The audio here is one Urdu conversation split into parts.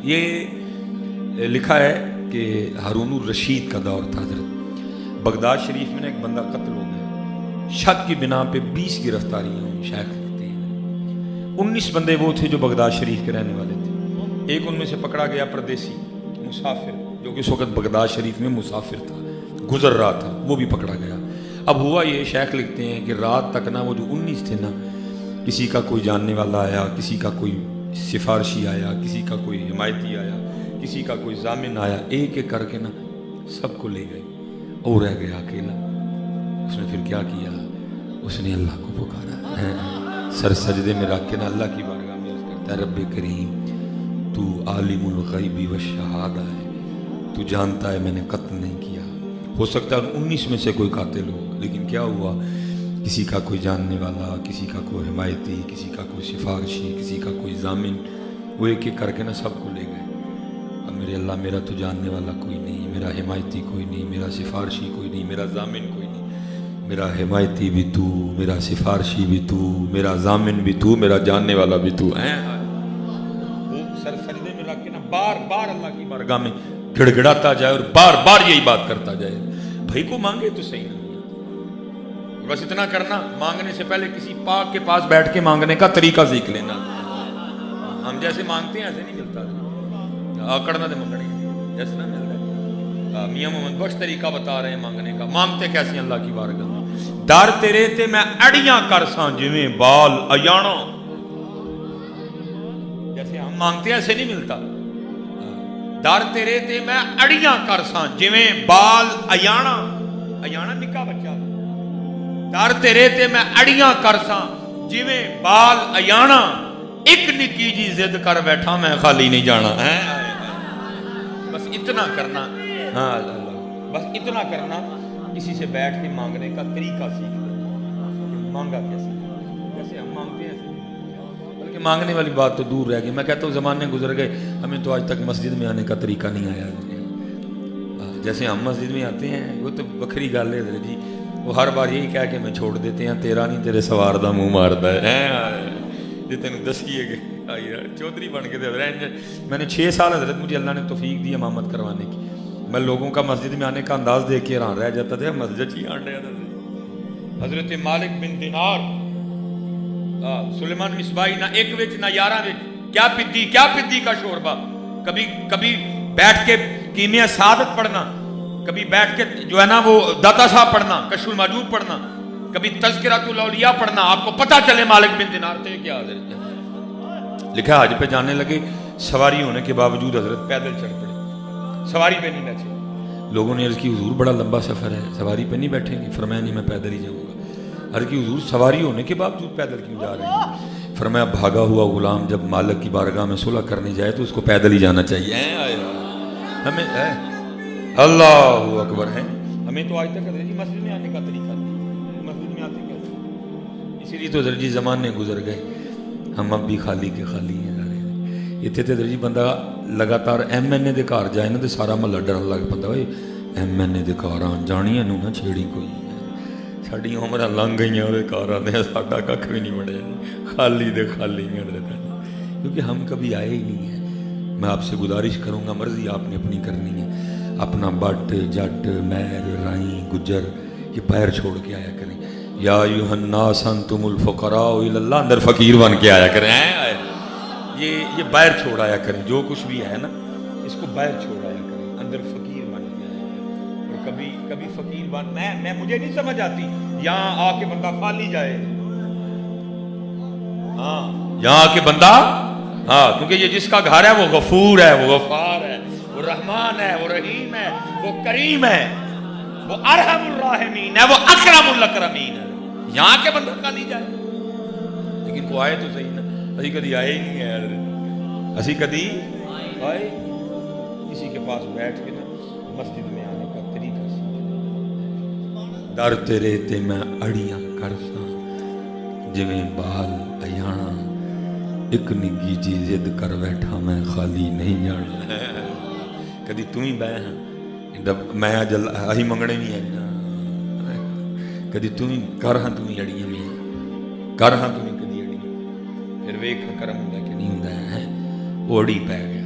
یہ لکھا ہے کہ ہارون الرشید کا دور تھا حضرت، بغداد شریف میں ایک بندہ قتل ہو گیا، شک کی بنا پہ 20 گرفتاریاں ہوئی۔ شیخ لکھتے ہیں 19 بندے وہ تھے جو بغداد شریف کے رہنے والے تھے، ایک ان میں سے پکڑا گیا پردیسی مسافر، جو کہ اس وقت بغداد شریف میں مسافر تھا، گزر رہا تھا، وہ بھی پکڑا گیا۔ اب ہوا یہ، شیخ لکھتے ہیں کہ رات تک نا وہ جو 19 تھے نا، کسی کا کوئی جاننے والا آیا، کسی کا کوئی سفارشی آیا، کسی کا کوئی حمایتی آیا، کسی کا کوئی ضامن آیا، ایک ایک کر کے نا سب کو لے گئے، اور رہ گیا اکیلا۔ اس نے پھر کیا کیا؟ اس نے اللہ کو پکارا، سر سجدے میں رکھ کے نا اللہ کی بارگاہ میں عرض کرتا ہے، رب کریم تو عالم الغیب والشہادہ ہے، تو جانتا ہے میں نے قتل نہیں کیا۔ ہو سکتا ہے 19 میں سے کوئی قاتل ہو، لیکن کیا ہوا؟ کسی کا کوئی جاننے والا، کسی کا کوئی حمایتی، کسی کا کوئی سفارشی، کسی کا کوئی ضامن، وہ ایک ایک کر کے نا سب کو لے گئے۔ اب میرے اللہ، میرا تو جاننے والا کوئی نہیں، میرا حمایتی کوئی نہیں، میرا سفارشی کوئی نہیں، میرا ضامن کوئی نہیں، میرا حمایتی بھی تو، میرا سفارشی بھی تو، میرا ضامن بھی تو، میرا جاننے والا بھی تو۔ وہ سر سجدے میں رکھ کے نا بار بار اللہ کی بارگاہ میں گڑ گڑاتا جائے اور بار بار یہی بات کرتا جائے، بھائی کو مانگے تو صحیح نہیں، بس اتنا کرنا، مانگنے سے پہلے کسی پاک کے پاس بیٹھ کے مانگنے کا طریقہ سیکھ لینا۔ ہم جیسے مانگتے ہیں ایسے نہیں ملتا، آکڑنا دے منگنے جیسے نہ ملتا۔ میاں محمد بخش طریقہ بتا رہے ہیں مانگنے کا، مانگتے کیسے ہیں اللہ کی بارگاہ میں؟ در تیرے تے میں اڑیاں کرساں جویں بال ایانا، جیسے ہم مانگتے ہیں ایسے نہیں ملتا۔ در تیرے تے میں اڑیاں کرساں جویں بال ایانا، ایانا نکا بچہ، در تیرے تے میں اڑیاں کرساں جویں بال ایانا، ایک نکی جی ضد کر بیٹھا میں خالی نہیں جانا ہے۔ بس اتنا کرنا، ہاں بس اتنا کرنا، کسی سے بیٹھ کے مانگنے کا طریقہ سیکھ لو، مانگا کیسے، جیسے ہم مانگتے ہیں ایسے، بلکہ مانگنے والی بات تو دور رہ گئی۔ میں کہتا ہوں زمانے گزر گئے، ہمیں تو آج تک مسجد میں آنے کا طریقہ نہیں آیا۔ جیسے ہم مسجد میں آتے ہیں وہ تو بکھری گل ہے جی، وہ ہر بار یہی کہہ کے میں چھوڑ دیتے ہیں، تیرا نہیں تیرے سوار دا منہ ماردا ہے، یہ تینوں دسیے گے چودھری بن کے دے رہے ہیں۔ میں نے 6 سال حضرت مجھے اللہ نے توفیق دی امامت کروانے کی، میں لوگوں کا مسجد میں آنے کا انداز دیکھ کے حیران رہ جاتا تھا، مسجد ہی آن رہا تھا۔ حضرت مالک بن دینار، سلیمان مصباحی، نہ ایک وچ نہ 11 وچ، کیا پدی کا شوربہ، کبھی بیٹھ کے کیمیا سعادت پڑھنا، کبھی بیٹھ کے جو ہے نا وہ داتا صاحب پڑھنا، کشف الماجوب پڑھنا، کبھی تذکرۃ الاولیاء پڑھنا، آپ کو پتہ چلے مالک بن دینار تھے کیا حضرت۔ لکھا حج پہ جانے لگے، سواری ہونے کے باوجود حضرت پیدل چڑھ پڑے، سواری پہ نہیں بیٹھے۔ لوگوں نے عرض کی حضور بڑا لمبا سفر ہے، سواری پہ نہیں بیٹھیں گے؟ فرمایا نہیں، میں پیدل ہی جاؤں گا۔ عرض کی حضور سواری ہونے کے باوجود پیدل کیوں جا رہے ہیں؟ فرمایا بھاگا ہوا غلام جب مالک کی بارگاہ میں صلح کرنے جائے تو اس کو پیدل ہی جانا چاہیے۔ ہمیں اللہ اکبر ہے، ہمیں تو آج تک حضرت جی مسجد میں آنے کا طریقہ نہیں، مسجد میں آتے کیسے؟ اسی لیے تو حضرت جی زمانے گزر گئے، ہم اب بھی خالی کے خالی ہیں۔ اتنے تو حضرت جی بندہ لگاتار MNA دے گھر جائے نا تو سارا محلہ ڈرن لگ پتا، ہوئے MNA دے گھر آن جانیاں نو نہ چھیڑی کوئی، ساڈی عمر لنگ گئی وہ گھر آتے، ساڈا کھ بھی نہیں بڑھیا، خالی دے خالی ہیں حضرت، کیونکہ ہم کبھی آئے ہی نہیں ہیں۔ میں آپ سے گزارش کروں گا، مرضی آپ نے اپنی کرنی ہے، اپنا بٹ جٹ میر رائیں گجر یہ پیر چھوڑ کے آیا کریں، یا ایھا الناس انتم الفقراء الی اللہ، اندر فقیر بن کے آیا کریں، یہ باہر چھوڑ آیا کریں، جو کچھ بھی ہے نا اس کو باہر چھوڑ آیا کریں، اندر فقیر بن کے آیا کریں۔ اور کبھی فقیر بن، میں مجھے نہیں سمجھ آتی یہاں آ کے بندہ خالی جائے، ہاں یہاں آ کے بندہ، ہاں کیونکہ یہ جس کا گھر ہے وہ غفور ہے، وہ غفار ہے، وہ رحمان ہے، وہ رحیم ہے، وہ کریم ہے، وہ ارحم الراحمین ہے، وہ اکرم الاکرمین ہے۔ یہاں کے بندہ خالی جائے، لیکن وہ آئے تو صحیح نا، اسی کدی آئے ہی نہیں ہے، اسی کدی آئے کسی کے پاس بیٹھ کے نا مسجد میں آنے کا طریقہ سیکھ۔ در تیرے تے میں اڑیاں کرساں جویں بال ایانا، ایک نگی جی ضد کر بیٹھا میں خالی نہیں جانا۔ کدی تم ہی بہ ہاں میں اج اہی منگنے نہیں آئی، کدی تم ہی کر ہاں، تم ہی اڑیاں میں کر ہاں، تم ہی کدی اڑیاں، پھر ویکھ کرم ہوندا کہ نہیں ہوندا ہے، اوڑی پہ گیا۔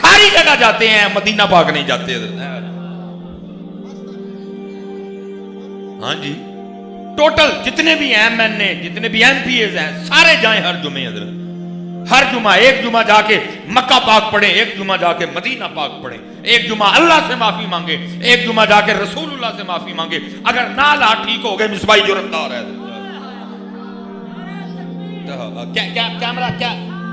ساری جگہ جاتے ہیں, مدینہ پاک نہیں جاتے حضرت. ہاں جی, ٹوٹل جتنے بھی ایم این اے, جتنے بھی ایم پی ایز ہیں, سارے جائیں ہر جمعے حضرت. ہر جمعہ, ایک جمعہ جا کے مکہ پاک پڑھیں, ایک جمعہ جا کے مدینہ پاک پڑھیں, ایک جمعہ اللہ سے معافی مانگے, ایک جمعہ جا کے رسول اللہ سے معافی مانگے. اگر نالا ٹھیک ہو گئے مصباحی جرت دار ہے.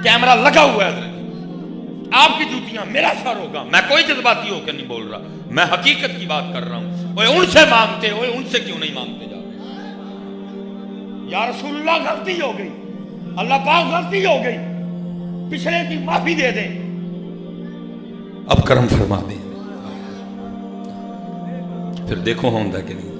کیمرہ لگا ہوا ہے حضرت. آپ کی جوتیاں میرا سر ہوگا. میں کوئی جذباتی ہو کے نہیں بول رہا, میں حقیقت کی بات کر رہا ہوں. اوے ان سے مانگتے, اوے ان سے کیوں نہیں مانگتے جا. یا رسول اللہ غلطی ہو گئی, اللہ پاک غلطی ہو گئی, پچھلے کی معافی دے دیں, اب کرم فرما دیں. پھر دیکھو ہوندہ کہ نہیں.